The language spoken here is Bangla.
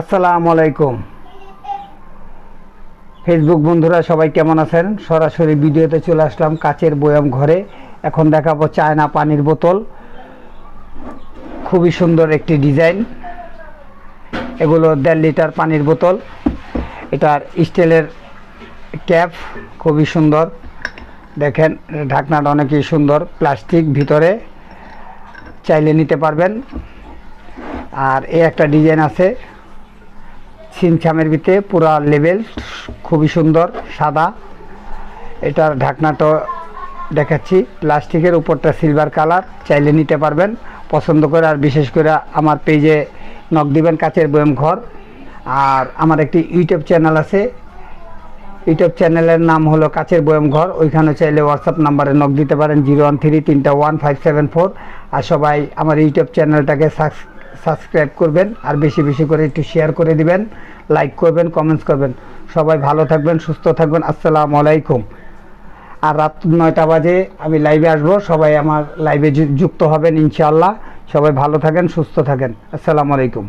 আসসালামু আলাইকুম ফেসবুক বন্ধুরা, সবাই কেমন আছেন? সরাসরি ভিডিওতে চলে আসলাম কাচের বয়াম ঘরে। এখন দেখাবো চায়না পানির বোতল, খুবই সুন্দর একটি ডিজাইন। এগুলো 1.5 লিটার পানির বোতল। এটার স্টিলের ক্যাপ খুবই সুন্দর, দেখেন ঢাকনাটা অনেকই সুন্দর, প্লাস্টিক ভিতরে, চাইলে নিতে পারবেন। আর এই একটা ডিজাইন আছে সিমছামের ভিতরে, পুরা লেভেল, খুবই সুন্দর, সাদা। এটার ঢাকনাটা দেখাচ্ছি, প্লাস্টিকের উপরটা সিলভার কালার, চাইলে নিতে পারবেন পছন্দ করে। আর বিশেষ করে আমার পেজে নক দিবেন, কাচের বয়াম ঘর। আর আমার একটি ইউটিউব চ্যানেল আছে, ইউটিউব চ্যানেলের নাম হলো কাচের বয়াম ঘর। ওইখানে চাইলে হোয়াটসঅ্যাপ নাম্বারে নক দিতে পারেন 013-301-574। আর সবাই আমার ইউটিউব চ্যানেলটাকে সাবস্ক্রাইব করবেন, আর বেশি বেশি করে একটু শেয়ার করে দিবেন, লাইক করবেন, কমেন্টস করবেন। সবাই ভালো থাকবেন, সুস্থ থাকবেন। আসসালামু আলাইকুম। আর রাত 9টা বাজে আমি লাইভে আসবো, সবাই আমার লাইভে যুক্ত হবেন ইনশাআল্লাহ। সবাই ভালো থাকেন, সুস্থ থাকেন। আসসালামু আলাইকুম।